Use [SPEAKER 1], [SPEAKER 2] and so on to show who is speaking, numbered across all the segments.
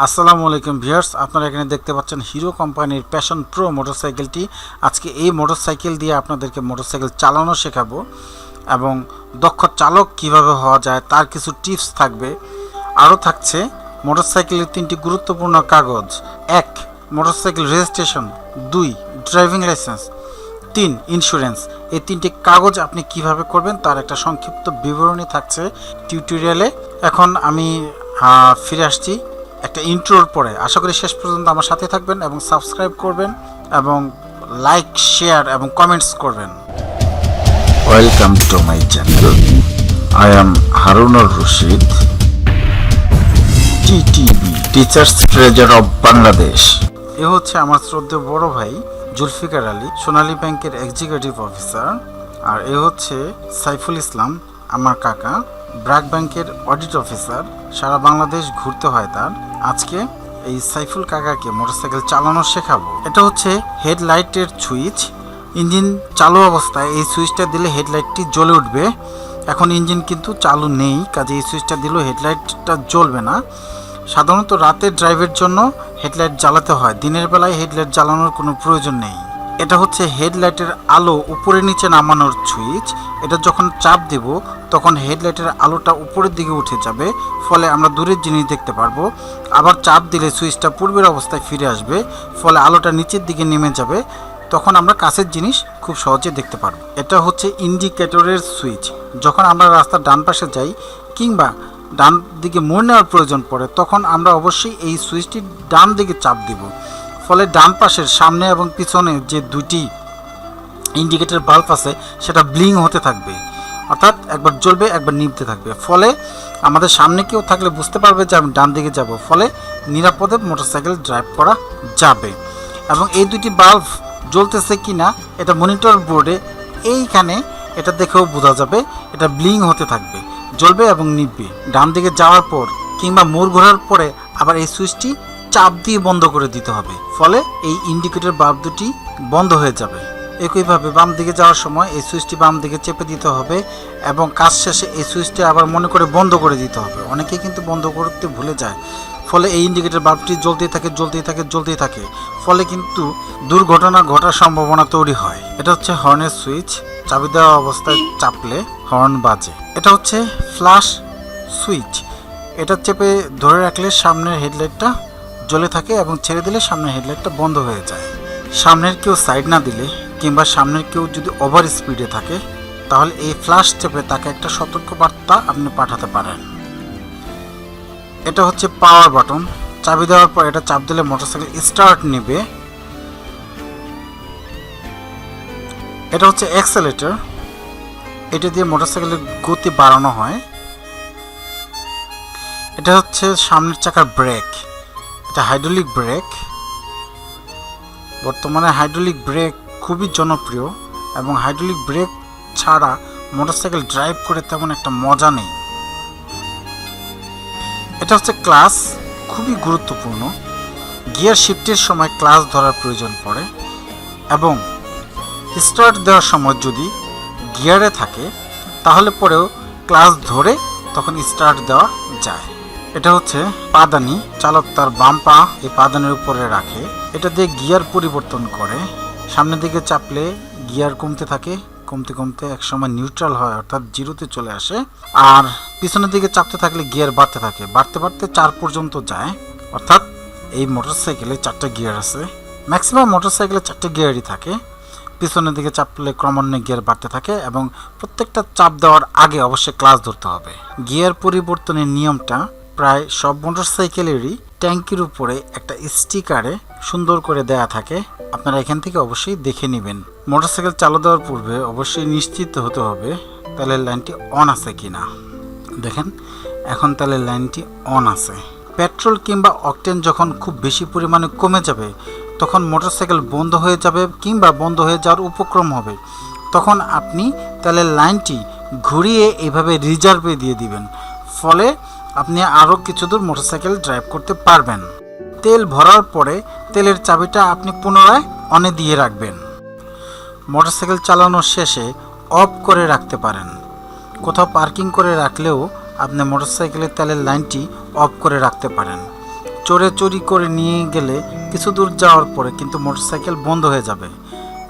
[SPEAKER 1] আসসালামু আলাইকুম ভিউয়ার্স, আপনারা এখানে দেখতে পাচ্ছেন হিরো কোম্পানির প্যাশন প্রো মোটরসাইকেলটি। আজকে এই মোটরসাইকেল দিয়ে আপনাদেরকে মোটরসাইকেল চালানো শেখাবো এবং দক্ষ চালক কিভাবে হওয়া যায় তার কিছু টিপস থাকবে। আরও থাকছে মোটরসাইকেলের 3টি গুরুত্বপূর্ণ কাগজ: 1 motorcycle registration, 2 driving licence, 3 insurance. এই 3টি কাগজ আপনি কিভাবে করবেন তার একটা সংক্ষিপ্ত বিবরণী থাকছে টিউটোরিয়ালে। এখন আমি ফিরে আসছি একটা ইন্ট্রোর পরে। আশা করি শেষ পর্যন্ত আমার সাথে থাকবেন এবং সাবস্ক্রাইব করবেন এবং লাইক, শেয়ার এবং কমেন্টস করবেন।
[SPEAKER 2] Welcome to my channel. I am Harunur Rashid, TTB, teachers treasure of Bangladesh.
[SPEAKER 1] এ হচ্ছে আমার শ্রদ্ধেয় বড় ভাই জুলফিকার আলী, সোনালী ব্যাংকের এক্সিকিউটিভ অফিসার। আর এ হচ্ছে সাইফুল ইসলাম, আমার কাকা, ব্র্যাক ব্যাংকের অডিট অফিসার। সারা বাংলাদেশ ঘুরতে হয় তার। আজকে এই সাইফুল কাকাকে মোটরসাইকেল চালানো শেখাবো। এটা হচ্ছে হেডলাইটের সুইচ। ইঞ্জিন চালু অবস্থায় এই সুইচটা দিলে হেডলাইটটি জ্বলে উঠবে। এখন ইঞ্জিন কিন্তু চালু নেই, কাজে এই সুইচটা দিলেও হেডলাইটটা জ্বলবে না। সাধারণত রাতের ড্রাইভের জন্য হেডলাইট জ্বালাতে হয়, দিনের বেলায় হেডলাইট জ্বালানোর কোনো প্রয়োজন নেই। এটা হচ্ছে হেডলাইটের আলো উপরে নিচে নামানোর সুইচ। এটা যখন চাপ দেব তখন হেডলাইটের আলোটা উপরের দিকে উঠে যাবে, ফলে আমরা দূরের জিনিস দেখতে পারবো। আবার চাপ দিলে সুইচটা পূর্বের অবস্থায় ফিরে আসবে, ফলে আলোটা নিচের দিকে নেমে যাবে, তখন আমরা কাছের জিনিস খুব সহজে দেখতে পারবো। এটা হচ্ছে ইন্ডিকেটরের সুইচ। যখন আমরা রাস্তার ডান পাশে যাই কিংবা ডান দিকে মোড় নেওয়ার প্রয়োজন পড়ে তখন আমরা অবশ্যই এই সুইচটি ডান দিকে চাপ দিব, ফলে ডান পাশের সামনে এবং পিছনে যে দুটি ইন্ডিকেটর বাল্ব আছে সেটা ব্লিং হতে থাকবে, অর্থাৎ একবার জ্বলবে একবার নিভতে থাকবে। ফলে আমাদের সামনে কেউ থাকলে বুঝতে পারবে যে আমি ডান দিকে যাব, ফলে নিরাপদে মোটরসাইকেল ড্রাইভ করা যাবে। এবং এই দুটি বাল্ব জ্বলতেছে কিনা এটা মনিটর বোর্ডে এইখানে এটা দেখেও বোঝা যাবে। এটা ব্লিং হতে থাকবে, জ্বলবে এবং নিভবে। ডান দিকে যাওয়ার পর কিংবা মোড় ঘোরার পরে আবার এই সুইচটি চাপ দিয়ে বন্ধ করে দিতে হবে, ফলে এই ইন্ডিকেটর বাল্ব দুটি বন্ধ হয়ে যাবে। একইভাবে বাম দিকে যাওয়ার সময় এই সুইচটি বাম দিকে চেপে দিতে হবে এবং কাজ শেষে এই সুইচটি আবার মনে করে বন্ধ করে দিতে হবে। অনেকে কিন্তু বন্ধ করতে ভুলে যায়, ফলে এই ইন্ডিকেটর বাল্বটি জ্বলতেই থাকে, ফলে কিন্তু দুর্ঘটনা ঘটার সম্ভাবনা তৈরি হয়। এটা হচ্ছে হর্নের সুইচ। চাবি দেওয়া অবস্থায় চাপলে হর্ন বাজে। এটা হচ্ছে ফ্ল্যাশ সুইচ। এটা চেপে ধরে রাখলে সামনের হেডলাইটটা জ্বলে থাকে এবং ছেড়ে দিলে সামনের হেডলাইটটা বন্ধ হয়ে যায়। সামনের কেউ সাইড না দিলে কিংবা সামনের কেউ যদি ওভার স্পিডে থাকে তাহলে এই ফ্ল্যাশ চেপে তাকে একটা সতর্ক বার্তা আপনি পাঠাতে পারেন। এটা হচ্ছে পাওয়ার বাটন। চাবি দেওয়ার পর এটা চাপ দিলে মোটরসাইকেল স্টার্ট নেবে। এটা হচ্ছে অ্যাক্সেলেটর। এটা দিয়ে মোটরসাইকেলের গতি বাড়ানো হয়। এটা হচ্ছে সামনের চাকার ব্রেক। এটা হাইড্রোলিক ব্রেক। বর্তমানে হাইড্রোলিক ব্রেক খুবই জনপ্রিয় এবং হাইড্রোলিক ব্রেক ছাড়া মোটরসাইকেল ড্রাইভ করে তেমন একটা মজা নেই। এটা হচ্ছে ক্লাচ, খুবই গুরুত্বপূর্ণ। গিয়ার শিফটের সময় ক্লাচ ধরার প্রয়োজন পড়ে এবং স্টার্ট দেওয়ার সময় যদি গিয়ারে থাকে তাহলে পরেও ক্লাচ ধরে তখন স্টার্ট দেওয়া যায়। এটা হচ্ছে পাদানি। চালক তার বাম পা এই পাদানির উপরে রাখে। এটা দিয়ে গিয়ার পরিবর্তন করে। সামনের দিকে চাপলে গিয়ার কমতে থাকে, কমতে একসময় নিউট্রাল হয়, অর্থাৎ জিরোতে চলে আসে। আর পিছনের দিকে চাপতে থাকলে গিয়ার বাড়তে থাকে, বাড়তে 4 পর্যন্ত যায়। অর্থাৎ এই মোটরসাইকেলে 4টা গিয়ার আছে। ম্যাক্সিমাম মোটরসাইকেলে 4টে গিয়ারই থাকে। পিছনের দিকে চাপলে ক্রমান্বয়ে গিয়ার বাড়তে থাকে এবং প্রত্যেকটা চাপ দেওয়ার আগে অবশ্যই ক্লাচ ধরতে হবে। গিয়ার পরিবর্তনের নিয়মটা প্রায় সব মোটরসাইকেলেরই ট্যাঙ্কির উপরে একটা স্টিকারে সুন্দর করে দেয়া থাকে। আপনারা এখান থেকে অবশ্যই দেখে নেবেন। মোটরসাইকেল চালু দেওয়ার পূর্বে অবশ্যই নিশ্চিত হতে হবে তেলের লাইনটি অন আছে কিনা। দেখেন এখন তেলের লাইনটি অন আছে। পেট্রোল কিংবা অকটেন যখন খুব বেশি পরিমাণে কমে যাবে তখন মোটরসাইকেল বন্ধ হয়ে যাবে কিংবা বন্ধ হয়ে যাওয়ার উপক্রম হবে। তখন আপনি তেলের লাইনটি ঘুরিয়ে এইভাবে রিজার্ভে দিয়ে দিবেন, ফলে আপনি আরও কিছু দূর মোটরসাইকেল ড্রাইভ করতে পারবেন। তেল ভরার পরে তেলের চাবিটা আপনি পুনরায় অনে দিয়ে রাখবেন। মোটরসাইকেল চালানোর শেষে অফ করে রাখতে পারেন। কোথাও পার্কিং করে রাখলেও আপনি মোটরসাইকেলের তেলের লাইনটি অফ করে রাখতে পারেন। চোরে চুরি করে নিয়ে গেলে কিছু দূর যাওয়ার পরে কিন্তু মোটরসাইকেল বন্ধ হয়ে যাবে,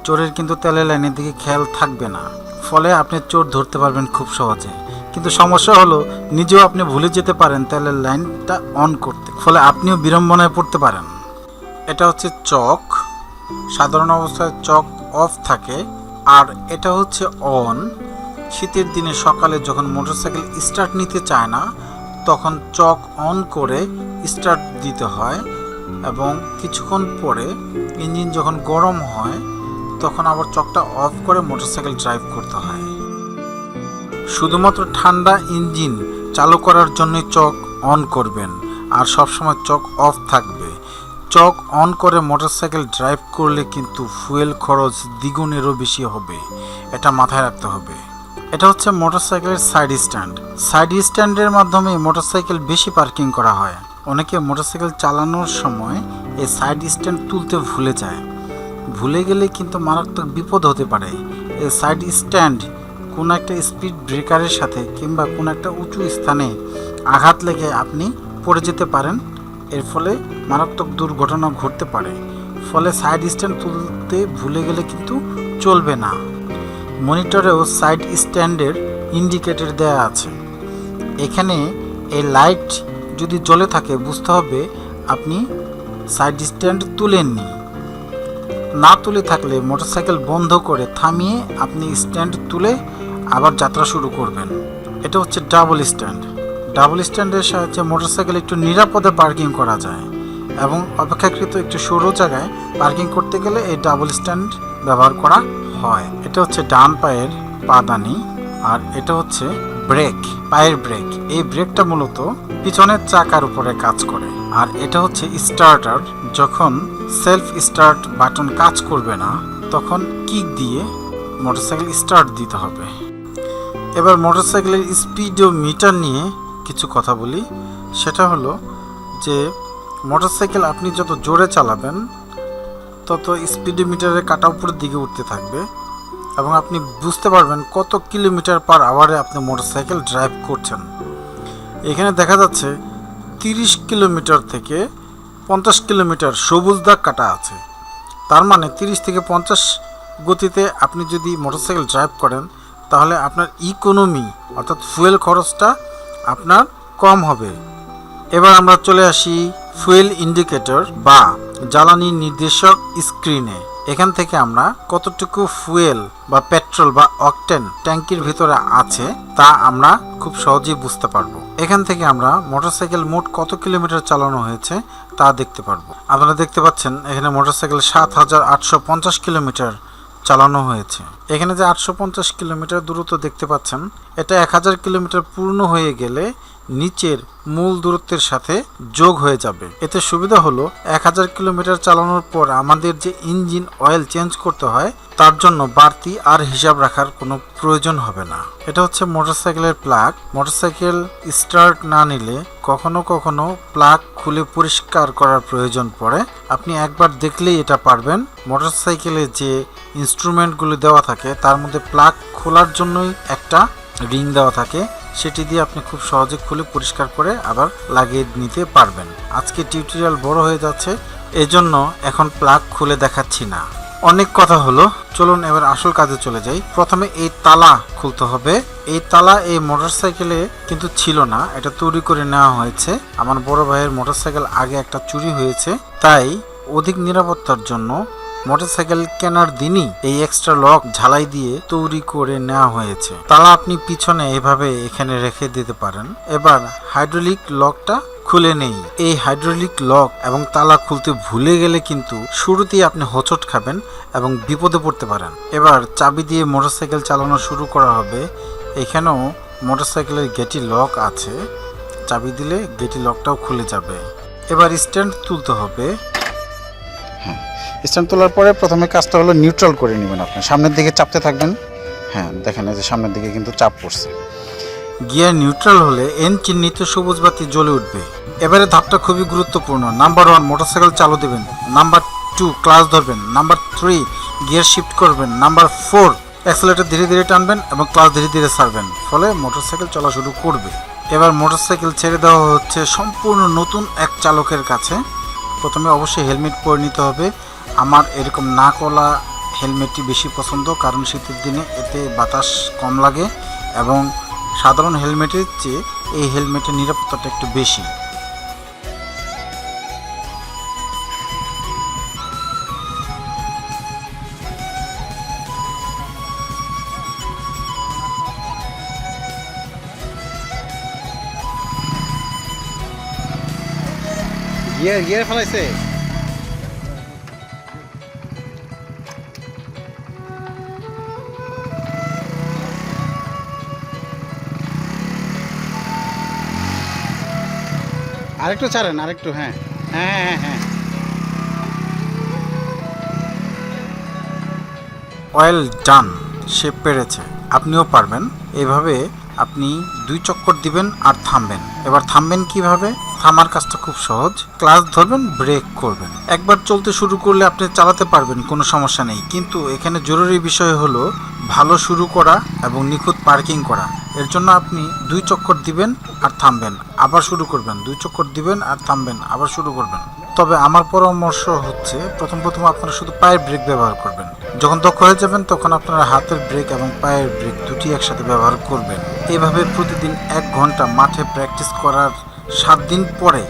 [SPEAKER 1] চোরের কিন্তু তেলের লাইনের দিকে খেয়াল থাকবে না, ফলে আপনি চোর ধরতে পারবেন খুব সহজে। কিন্তু সমস্যা হলো নিজেও আপনি ভুলে যেতে পারেন তেলের লাইনটা অন করতে, ফলে আপনিও বিড়ম্বনায় পড়তে পারেন। এটা হচ্ছে চক, সাধারণ অবস্থায় চক অফ থাকে, আর এটা হচ্ছে অন। শীতের দিনে সকালে যখন মোটরসাইকেল স্টার্ট নিতে চায় না তখন চক অন করে স্টার্ট দিতে হয়, এবং কিছুক্ষণ পরে ইঞ্জিন যখন গরম হয় তখন আবার চকটা অফ করে মোটরসাইকেল ড্রাইভ করতে হয়। শুধুমাত্র ঠান্ডা ইঞ্জিন চালু করার জন্যই চক অন করবেন, আর সবসময় চক অফ থাকবে। চক অন করে মোটরসাইকেল ড্রাইভ করলে কিন্তু ফুয়েল খরচ দ্বিগুণেরও বেশি হবে, এটা মাথায় রাখতে হবে। এটা হচ্ছে মোটরসাইকেলের সাইড স্ট্যান্ড। সাইড স্ট্যান্ডের মাধ্যমে মোটরসাইকেল বেশি পার্কিং করা হয়। অনেকে মোটরসাইকেল চালানোর সময় এই সাইড স্ট্যান্ড তুলতে ভুলে যায়, ভুলে গেলে কিন্তু মারাত্মক বিপদ হতে পারে। এই সাইড স্ট্যান্ড কোনো একটা স্পিড ব্রেকারের সাথে কিংবা কোনো একটা উঁচু স্থানে আঘাত লেগে আপনি পড়ে যেতে পারেন, এর ফলে মারাত্মক দুর্ঘটনা ঘটতে পারে। ফলে সাইড স্ট্যান্ড তুলতে ভুলে গেলে কিন্তু চলবে না। মনিটরেও সাইড স্ট্যান্ডের ইন্ডিকেটর দেওয়া আছে। এখানে এই লাইট যদি জ্বলে থাকে বুঝতে হবে আপনি সাইড স্ট্যান্ড তুলেননি। না তুলে থাকলে মোটরসাইকেল বন্ধ করে থামিয়ে আপনি স্ট্যান্ড তুলে আবার যাত্রা শুরু করবেন। এটা হচ্ছে ডাবল স্ট্যান্ড। ডাবল স্ট্যান্ডের সাহায্যে মোটরসাইকেল একটু নিরাপদে পার্কিং করা যায়, এবং অপেক্ষাকৃত একটু সরু জায়গায় পার্কিং করতে গেলে এই ডাবল স্ট্যান্ড ব্যবহার করা হয়। এটা হচ্ছে ডান পায়ের পাদানি, আর এটা হচ্ছে ব্রেক, পায়ের ব্রেক। এই ব্রেকটা মূলত পিছনের চাকার উপরে কাজ করে। আর এটা হচ্ছে স্টার্টার। যখন সেলফ স্টার্ট বাটন কাজ করবে না তখন কিক দিয়ে মোটরসাইকেল স্টার্ট দিতে হবে। এবার মোটরসাইকেলের স্পিডোমিটার নিয়ে কিছু কথা বলি। সেটা হলো যে মোটরসাইকেল আপনি যত জোরে চালাবেন তত স্পিডোমিটারের কাটা উপরের দিকে উঠতে থাকবে, এবং আপনি বুঝতে পারবেন কত কিলোমিটার পার আওয়ারে আপনি মোটরসাইকেল ড্রাইভ করছেন। এখানে দেখা যাচ্ছে 30 কিলোমিটার থেকে 50 কিলোমিটার সবুজ দাগ কাটা আছে। তার মানে 30 থেকে 50 গতিতে আপনি যদি মোটরসাইকেল ড্রাইভ করেন তাহলে আপনার ইকোনমি অর্থাৎ ফুয়েল খরচটা আপনার কম হবে। এবার আমরা চলে আসি ফুয়েল ইন্ডিকেটর বা জ্বালানি নির্দেশক স্ক্রিনে। এখান থেকে আমরা কতটুকু ফুয়েল বা পেট্রোল বা অকটেন ট্যাঙ্কির ভিতরে আছে তা আমরা খুব সহজেই বুঝতে পারবো। এখান থেকে আমরা মোটরসাইকেল মোট কত কিলোমিটার চালানো হয়েছে তা দেখতে পারবো। আপনারা দেখতে পাচ্ছেন এখানে মোটরসাইকেল 7850 কিলোমিটার চালানো হয়েছে। এখানে যে 850 কিলোমিটার দূরত্ব দেখতে পাচ্ছেন, এটা 1000 কিলোমিটার পূর্ণ হয়ে গেলে নিচের মূল দূরত্বের সাথে যোগ হয়ে যাবে। এতে সুবিধা হলো 1000 কিলোমিটার চালানোর পর আমাদের যে ইঞ্জিন অয়েল চেঞ্জ করতে হয় তার জন্য বাড়তি আর হিসাব রাখার কোনো প্রয়োজন হবে না। এটা হচ্ছে মোটরসাইকেলের প্লাগ। মোটরসাইকেল স্টার্ট না নিলে কখনো কখনো প্লাগ খুলে পরিষ্কার করার প্রয়োজন পড়ে। আপনি একবার দেখলেই এটা পারবেন। মোটরসাইকেলে যে ইনস্ট্রুমেন্টগুলো দেওয়া থাকে তার মধ্যে প্লাগ খোলার জন্যই একটা রিং দেওয়া থাকে, সেটি দিয়ে আপনি খুব সহজে খুলে পরিষ্কার করে আবার লাগিয়ে নিতে পারবেন। আজকে টিউটোরিয়াল বড় হয়ে যাচ্ছে, এজন্য এখন প্লাগ খুলে দেখাচ্ছি না। অনেক কথা হলো, চলুন এবার আসল কাজে চলে যাই। প্রথমে এই তালা খুলতে হবে। এই তালা এই মোটরসাইকেলে কিন্তু ছিল না, এটা তৈরি করে নেওয়া হয়েছে। আমার বড় ভাইয়ের মোটরসাইকেল আগে একটা চুরি হয়েছে, তাই অধিক নিরাপত্তার জন্য মোটরসাইকেল কেনার দিনই এই এক্সট্রা লক ঝালাই দিয়ে তৈরি করে নেওয়া হয়েছে। তালা আপনি পিছনে এভাবে এখানে রেখে দিতে পারেন। এবার হাইড্রোলিক লকটা খুলে নেই। এই হাইড্রোলিক লক এবং তালা খুলতে ভুলে গেলে কিন্তু শুরুতেই আপনি হোঁচট খাবেন এবং বিপদে পড়তে পারেন। এবার চাবি দিয়ে মোটরসাইকেল চালানো শুরু করা হবে। এখানেও মোটরসাইকেলের গেটি লক আছে, চাবি দিলে গেটি লকটাও খুলে যাবে। এবার স্ট্যান্ড তুলতে হবে। স্ট্যান্ড তোলার পরে প্রথমে কাজটা হলো নিউট্রাল করে নেবেন। আপনি সামনের দিকে চাপতে থাকবেন। হ্যাঁ, দেখেন এই যে সামনের দিকে কিন্তু চাপ পড়ছে। গিয়ার নিউট্রাল হলে এন চিহ্নিত সবুজ বাতি জ্বলে উঠবে। এবারে ধাপটা খুবই গুরুত্বপূর্ণ। নাম্বার 1 মোটরসাইকেল চালু দেবেন। নাম্বার 2 ক্লাচ ধরবেন। নাম্বার 3 গিয়ার শিফট করবেন। নাম্বার 4 অ্যাক্সেলেটর ধীরে ধীরে টানবেন এবং ক্লাচ ধীরে ধীরে ছাড়বেন, ফলে মোটরসাইকেল চলা শুরু করবে। এবার মোটরসাইকেল ছেড়ে দেওয়া হচ্ছে সম্পূর্ণ নতুন এক চালকের কাছে। প্রথমে অবশ্যই হেলমেট পরে নিতে হবে। আমার এরকম না কলা হেলমেটটি বেশি পছন্দ, কারণ শীতের দিনে এতে বাতাস কম লাগে এবং সাধারণ হেলমেটের চেয়ে এই হেলমেটের নিরাপত্তাটা একটু বেশি।
[SPEAKER 3] গিয়ে ফেলাইছে। আরেকটু ছাড়েন, আরেকটু। হ্যাঁ হ্যাঁ হ্যাঁ হ্যাঁ।
[SPEAKER 1] ওয়েল ডান, সে পেরেছে, আপনিও পারবেন। এভাবে আপনি 2 চক্কর দিবেন আর থামবেন। এবার থামবেন কিভাবে? থামার কাজটা খুব সহজ। ক্লাচ ধরবেন, ব্রেক করবেন। একবার চলতে শুরু করলে আপনি চালাতে পারবেন, কোনো সমস্যা নেই। কিন্তু এখানে জরুরি বিষয় হলো ভালো শুরু করা এবং নিখুঁত পার্কিং করা। এর জন্য আপনি 2 চক্কর দিবেন আর থামবেন, আবার শুরু করবেন, 2 চক্কর দিবেন আর থামবেন, আবার শুরু করবেন। তবে আমার পরামর্শ হচ্ছে প্রথম আপনারা শুধু পায়ের ব্রেক ব্যবহার করবেন। যখন দক্ষ হয়ে যাবেন তখন আপনারা হাতের ব্রেক এবং পায়ের ব্রেক দুটি একসাথে ব্যবহার করবেন। এভাবে প্রতিদিন 1 ঘন্টা মাঠে প্র্যাকটিস করার 7 দিন পরে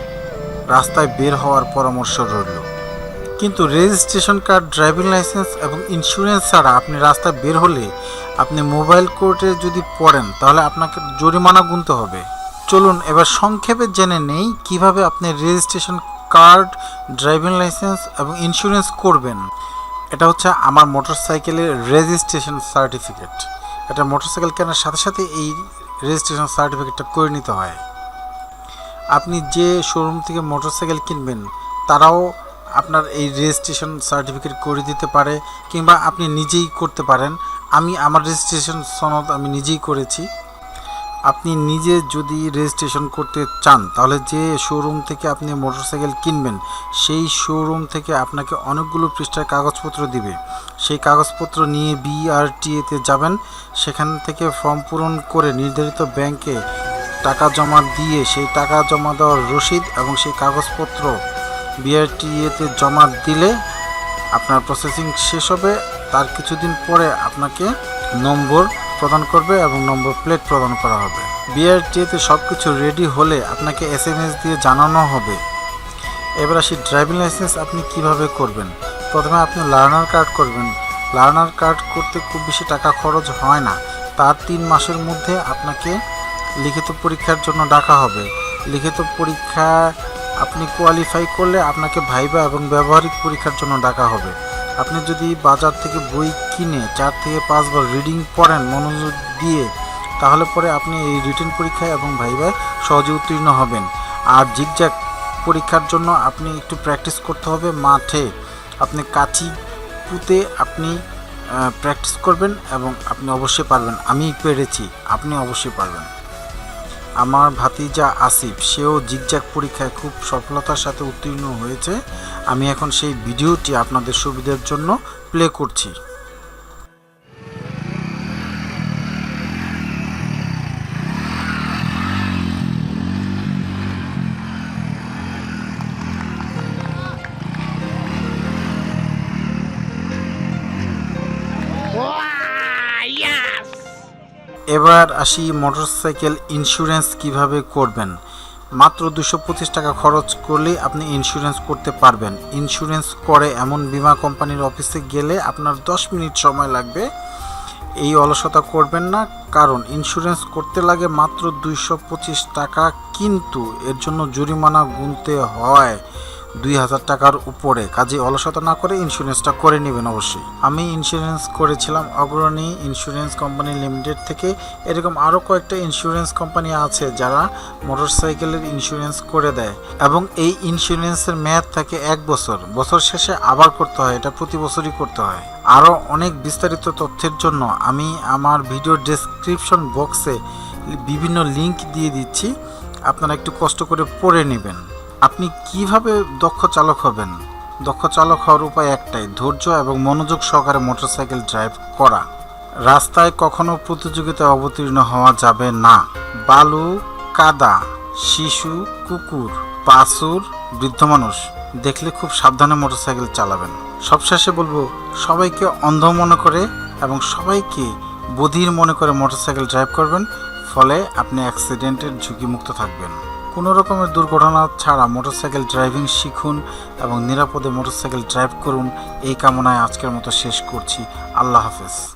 [SPEAKER 1] রাস্তায় বের হওয়ার পরামর্শ রইল। কিন্তু রেজিস্ট্রেশন কার্ড, ড্রাইভিং লাইসেন্স এবং ইন্স্যুরেন্স ছাড়া আপনি রাস্তায় বের হলে আপনি মোবাইল কোর্টে যদি পড়েন তাহলে আপনাকে জরিমানা গুনতে হবে। চলুন এবার সংক্ষেপে জেনে নেই কিভাবে আপনি রেজিস্ট্রেশন কার্ড, ড্রাইভিং লাইসেন্স এবং ইন্স্যুরেন্স করবেন। এটা হচ্ছে আমার মোটরসাইকেলের রেজিস্ট্রেশন সার্টিফিকেট। এটা মোটরসাইকেল কেনার সাথে সাথে এই রেজিস্ট্রেশন সার্টিফিকেটটা করে নিতে হয়। আপনি যে শোরুম থেকে মোটরসাইকেল কিনবেন তারাও আপনার এই রেজিস্ট্রেশন সার্টিফিকেট করে দিতে পারে, কিংবা আপনি নিজেই করতে পারেন। আমার রেজিস্ট্রেশন সনদ আমি নিজেই করেছি। আপনি নিজে যদি রেজিস্ট্রেশন করতে চান তাহলে যে শোরুম থেকে আপনি মোটরসাইকেল কিনবেন সেই শোরুম থেকে আপনাকে অনেকগুলো পৃষ্ঠার কাগজপত্র দিবে। সেই কাগজপত্র নিয়ে বিআরটিএতে যাবেন, সেখান থেকে ফর্ম পূরণ করে নির্ধারিত ব্যাংকে টাকা জমা দিয়ে সেই টাকা জমা দেওয়ার রসিদ এবং সেই কাগজপত্র বিআরটিএতে জমা দিলে আপনার প্রসেসিং শেষ হবে। তার কিছুদিন পরে আপনাকে নম্বর প্রদান করবে এবং নম্বর প্লেট প্রদান করা হবে। বিআরটিএতে সব কিছু রেডি হলে আপনাকে SMS দিয়ে জানানো হবে। এবার আসি ড্রাইভিং লাইসেন্স আপনি কিভাবে করবেন। প্রথমে আপনি লার্নার কার্ড করবেন। লার্নার কার্ড করতে খুব বেশি টাকা খরচ হয় না। তার 3 মাসের মধ্যে আপনাকে লিখিত পরীক্ষার জন্য ডাকা হবে। লিখিত পরীক্ষা আপনি কোয়ালিফাই করলে আপনাকে ভাইবা এবং ব্যবহারিক পরীক্ষার জন্য ডাকা হবে। আপনি যদি বাজার থেকে বই কিনে 4 থেকে 5 বার রিডিং পড়েন মনোযোগ দিয়ে, তাহলে পরে আপনি এই রিটেন পরীক্ষায় এবং ভাইভায় সহজে উত্তীর্ণ হবেন। আর জিগজ্যাগ পরীক্ষার জন্য আপনি একটু প্র্যাকটিস করতে হবে মাঠে। আপনি কাঠি পুঁতে আপনি প্র্যাকটিস করবেন এবং আপনি অবশ্যই পারবেন। আমি পেরেছি, আপনি অবশ্যই পারবেন। আমার ভাতিজা আসিফ, সেও জিগজ্যাগ পরীক্ষায় খুব সফলতার সাথে উত্তীর্ণ হয়েছে। আমি এখন সেই ভিডিওটি আপনাদের সুবিধার জন্য প্লে করছি। এবার আসি মোটরসাইকেল ইন্স্যুরেন্স কিভাবে করবেন। মাত্র 225 টাকা খরচ করলেই আপনি ইন্স্যুরেন্স করতে পারবেন। ইন্স্যুরেন্স করে এমন বীমা কোম্পানির অফিসে গেলে আপনার 10 মিনিট সময় লাগবে। এই অলসতা করবেন না, কারণ ইন্স্যুরেন্স করতে লাগে মাত্র 225 টাকা, কিন্তু এর জন্য জরিমানা গুনতে হয় 2000 টাকার উপরে। কাজে অলসতা না করে ইন্স্যুরেন্সটা করে নেবেন অবশ্যই। আমি ইন্স্যুরেন্স করেছিলাম অগ্রণী ইন্স্যুরেন্স কোম্পানি লিমিটেড থেকে। এরকম আরও কয়েকটা ইন্স্যুরেন্স কোম্পানি আছে যারা মোটরসাইকেলের ইন্স্যুরেন্স করে দেয় এবং এই ইন্স্যুরেন্সের মেয়াদ থাকে 1 বছর। বছর শেষে আবার করতে হয়, এটা প্রতি বছরই করতে হয়। আরও অনেক বিস্তারিত তথ্যের জন্য আমি আমার ভিডিও ডেসক্রিপশন বক্সে বিভিন্ন লিঙ্ক দিয়ে দিচ্ছি, আপনারা একটু কষ্ট করে পড়ে নেবেন। আপনি কিভাবে দক্ষ চালক হবেন? দক্ষ চালক হওয়ার উপায় একটাই, ধৈর্য এবং মনোযোগ সহকারে মোটরসাইকেল ড্রাইভ করা। রাস্তায় কখনো প্রতিযোগিতায় অবতীর্ণ হওয়া যাবে না। বালু, কাদা, শিশু, কুকুর, বাছুর, বৃদ্ধ মানুষ দেখলে খুব সাবধানে মোটরসাইকেল চালাবেন। সবশেষে বলবো, সবাইকে অন্ধ মনে করে এবং সবাইকে বধির মনে করে মোটরসাইকেল ড্রাইভ করবেন, ফলে আপনি অ্যাক্সিডেন্টের ঝুঁকিমুক্ত থাকবেন। কোনো রকমের দুর্ঘটনা ছাড়া মোটরসাইকেল ড্রাইভিং শিখুন এবং নিরাপদে মোটরসাইকেল ড্রাইভ করুন। এই কামনায় আজকের মতো শেষ করছি। আল্লাহ হাফেজ।